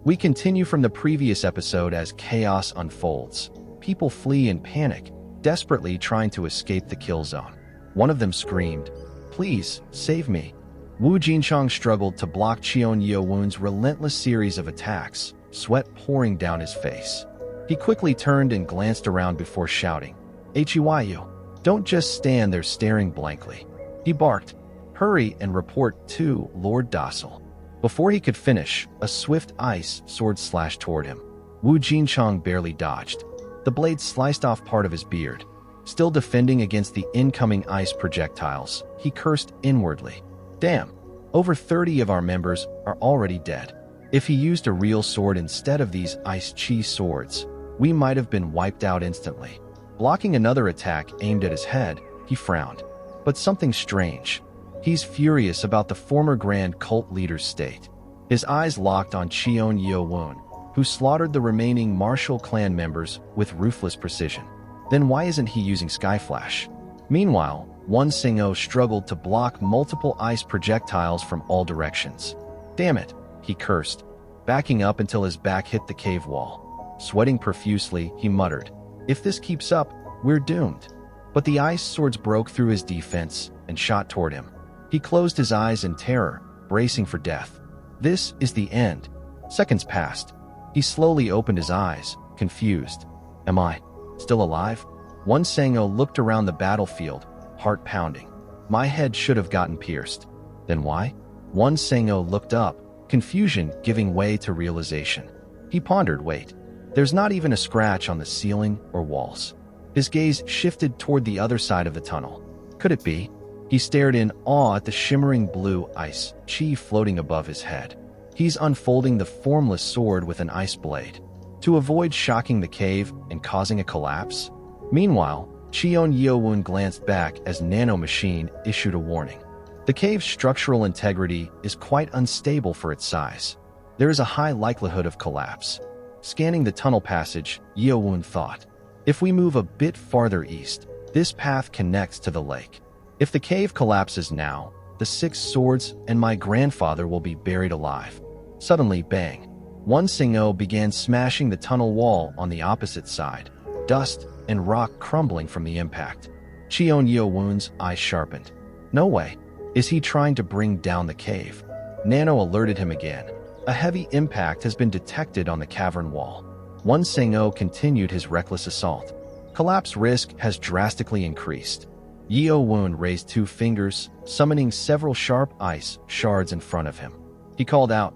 We continue from the previous episode as chaos unfolds. People flee in panic, desperately trying to escape the kill zone. One of them screamed, "Please, save me." Wu Jinchang struggled to block Cheon Yeo-Woon's relentless series of attacks, sweat pouring down his face. He quickly turned and glanced around before shouting, "Heyu, don't just stand there staring blankly." He barked, "Hurry and report to Lord Docile." Before he could finish, a swift ice sword slashed toward him. Wu Jinchang barely dodged. The blade sliced off part of his beard. Still defending against the incoming ice projectiles, he cursed inwardly. Damn, over 30 of our members are already dead. If he used a real sword instead of these ice chi swords, we might have been wiped out instantly. Blocking another attack aimed at his head, he frowned. But something strange. He's furious about the former Grand Cult leader's state. His eyes locked on Cheon Yeo-Woon, who slaughtered the remaining martial clan members with ruthless precision. Then why isn't he using Skyflash? Meanwhile, Won Sing-o struggled to block multiple ice projectiles from all directions. Damn it, he cursed, backing up until his back hit the cave wall. Sweating profusely, he muttered, "If this keeps up, we're doomed." But the ice swords broke through his defense and shot toward him. He closed his eyes in terror, bracing for death. This is the end. Seconds passed. He slowly opened his eyes, confused. Am I still alive? Won Sang-o looked around the battlefield, heart pounding. My head should have gotten pierced. Then why? Won Sang-o looked up, confusion giving way to realization. He pondered, wait, there's not even a scratch on the ceiling or walls. His gaze shifted toward the other side of the tunnel. Could it be? He stared in awe at the shimmering blue ice chi floating above his head. He's unfolding the formless sword with an ice blade to avoid shocking the cave and causing a collapse. Meanwhile, Cheon Yeo-Woon glanced back as Nano Machine issued a warning. The cave's structural integrity is quite unstable for its size. There is a high likelihood of collapse. Scanning the tunnel passage, Yeo-Un thought, if we move a bit farther east, this path connects to the lake. If the cave collapses now, the 6 swords and my grandfather will be buried alive. Suddenly, bang. Won Sing-o began smashing the tunnel wall on the opposite side, dust and rock crumbling from the impact. Cheon Yeo-Woon's eyes sharpened. No way. Is he trying to bring down the cave? Nano alerted him again. A heavy impact has been detected on the cavern wall. Won Sing-o continued his reckless assault. Collapse risk has drastically increased. Yeo-Un raised 2 fingers, summoning several sharp ice shards in front of him. He called out,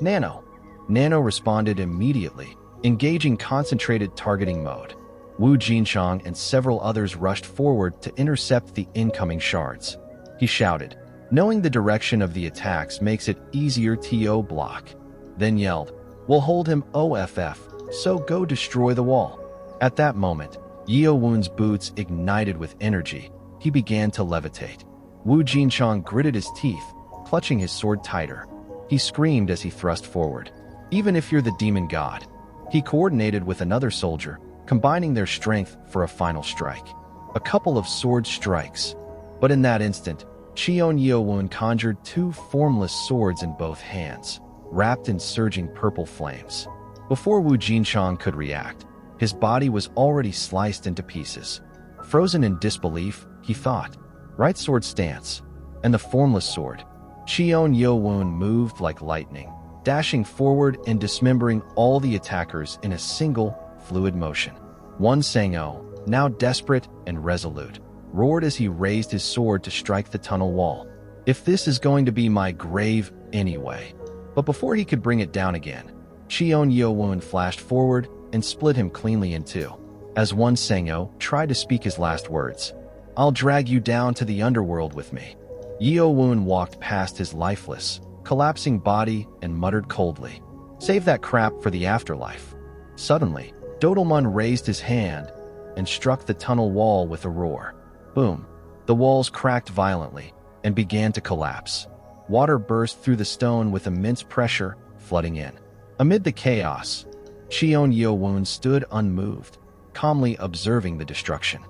"Nano." Nano responded immediately, engaging concentrated targeting mode. Wu Jinchang and several others rushed forward to intercept the incoming shards. He shouted, knowing the direction of the attacks makes it easier to block. Then yelled, "We'll hold him OFF, so go destroy the wall." At that moment, Yeo-Woon's boots ignited with energy. He began to levitate. Wu Jinchang gritted his teeth, clutching his sword tighter. He screamed as he thrust forward. "Even if you're the demon god." He coordinated with another soldier, combining their strength for a final strike. A couple of sword strikes. But in that instant, Cheon Yeo-Woon conjured 2 formless swords in both hands, wrapped in surging purple flames. Before Wu Jinchang could react, his body was already sliced into pieces. Frozen in disbelief, he thought, right sword stance, and the formless sword. Cheon Yeo-Woon moved like lightning, dashing forward and dismembering all the attackers in a single, fluid motion. Won Sang-o, now desperate and resolute, roared as he raised his sword to strike the tunnel wall. "If this is going to be my grave anyway." But before he could bring it down again, Cheon Yeo-Woon flashed forward and split him cleanly in 2. As Won Sang-o tried to speak his last words, "I'll drag you down to the underworld with me." Yeo-Un walked past his lifeless, collapsing body and muttered coldly, "Save that crap for the afterlife." Suddenly, Dodelman raised his hand and struck the tunnel wall with a roar. Boom! The walls cracked violently and began to collapse. Water burst through the stone with immense pressure, flooding in. Amid the chaos, Cheon Yeo-Woon stood unmoved, calmly observing the destruction.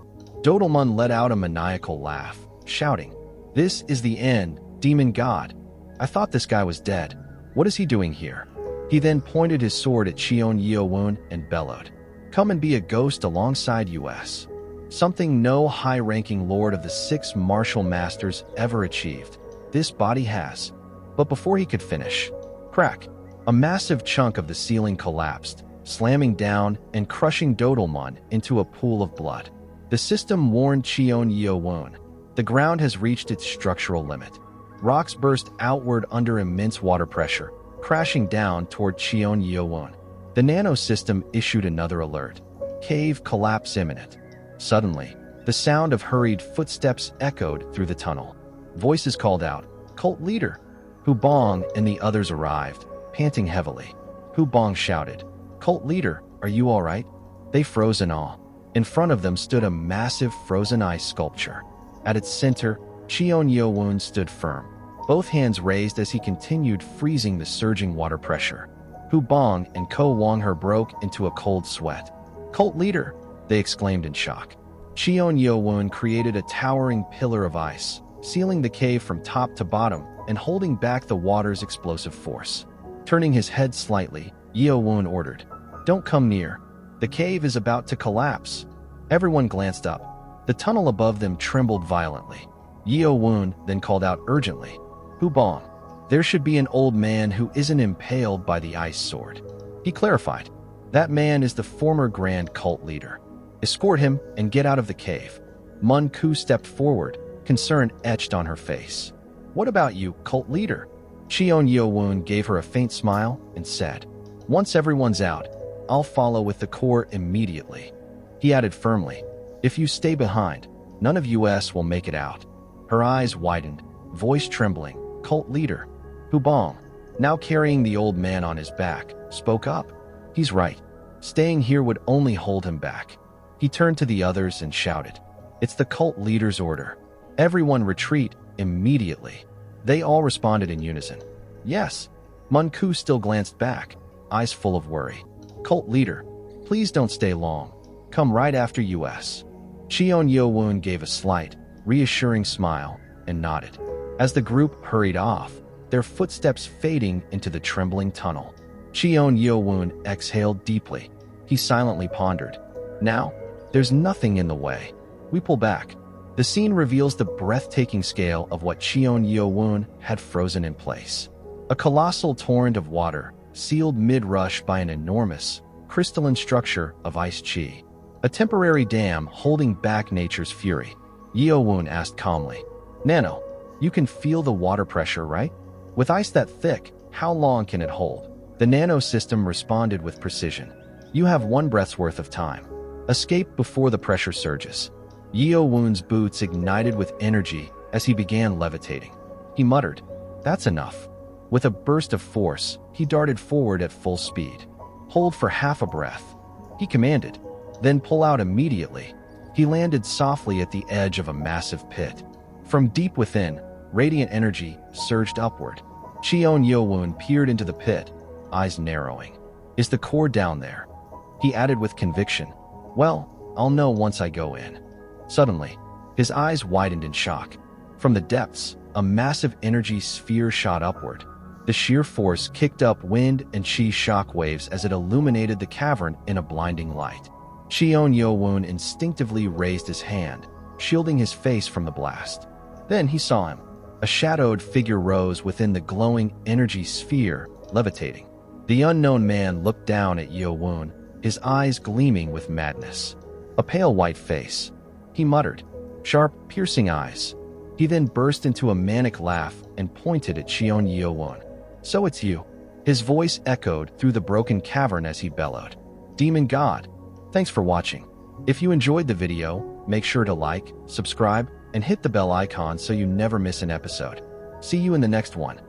Dodelman let out a maniacal laugh, shouting, "This is the end, demon god. I thought this guy was dead. What is he doing here?" He then pointed his sword at Cheon Yeo-Woon and bellowed, "Come and be a ghost alongside us." Something no high-ranking lord of the 6 martial masters ever achieved. This body has. But before he could finish, crack, a massive chunk of the ceiling collapsed, slamming down and crushing Dodelman into a pool of blood. The system warned Cheon Yeo-Woon. The ground has reached its structural limit. Rocks burst outward under immense water pressure, crashing down toward Cheon Yeo-Woon. The Nano system issued another alert. Cave collapse imminent. Suddenly, the sound of hurried footsteps echoed through the tunnel. Voices called out, "Cult leader!" Hubong and the others arrived, panting heavily. Hubong shouted, "Cult leader, are you all right?" They froze in awe. In front of them stood a massive frozen ice sculpture. At its center, Cheon Yeo-Woon stood firm, both hands raised as he continued freezing the surging water pressure. Hubong and Ko Wong-her broke into a cold sweat. "Cult leader!" they exclaimed in shock. Cheon Yeo-Woon created a towering pillar of ice, sealing the cave from top to bottom and holding back the water's explosive force. Turning his head slightly, Yeo-Un ordered, "Don't come near. The cave is about to collapse." Everyone glanced up. The tunnel above them trembled violently. Yeo-Un then called out urgently, "Hubong, there should be an old man who isn't impaled by the ice sword." He clarified, "That man is the former Grand Cult leader. Escort him and get out of the cave." Mun-Ku stepped forward, concern etched on her face. "What about you, cult leader?" Cheon Yeo-Woon gave her a faint smile and said, "Once everyone's out, I'll follow with the core immediately." He added firmly, "If you stay behind, none of us will make it out." Her eyes widened, voice trembling. "Cult leader, Hubong, now carrying the old man on his back, spoke up. He's right. Staying here would only hold him back." He turned to the others and shouted, "It's the cult leader's order. Everyone retreat immediately." They all responded in unison. "Yes." Mun-Ku still glanced back, eyes full of worry. "Cult leader, please don't stay long. Come right after us." Cheon Yeo-Woon gave a slight, reassuring smile and nodded. As the group hurried off, their footsteps fading into the trembling tunnel, Cheon Yeo-Woon exhaled deeply. He silently pondered, "Now, there's nothing in the way. We pull back." The scene reveals the breathtaking scale of what Cheon Yeo-Woon had frozen in place. A colossal torrent of water, sealed mid-rush by an enormous, crystalline structure of ice chi. A temporary dam holding back nature's fury. Yeo-Un asked calmly, "Nano, you can feel the water pressure, right? With ice that thick, how long can it hold?" The Nano system responded with precision. "You have 1 breath's worth of time. Escape before the pressure surges." Yeo-Woon's boots ignited with energy as he began levitating. He muttered, "That's enough." With a burst of force, he darted forward at full speed. "Hold for half a breath," he commanded. "Then pull out immediately." He landed softly at the edge of a massive pit. From deep within, radiant energy surged upward. Cheon Yeo-Woon peered into the pit, eyes narrowing. "Is the core down there?" He added with conviction, "Well, I'll know once I go in." Suddenly, his eyes widened in shock. From the depths, a massive energy sphere shot upward. The sheer force kicked up wind and chi shockwaves as it illuminated the cavern in a blinding light. Cheon Yeo-Woon instinctively raised his hand, shielding his face from the blast. Then he saw him. A shadowed figure rose within the glowing energy sphere, levitating. The unknown man looked down at Yeo-Un, his eyes gleaming with madness. A pale white face. He muttered, "Sharp, piercing eyes." He then burst into a manic laugh and pointed at Cheon Yeo-Woon. "So it's you." His voice echoed through the broken cavern as he bellowed, "Demon God, thanks for watching. If you enjoyed the video, make sure to like, subscribe, and hit the bell icon so you never miss an episode. See you in the next one.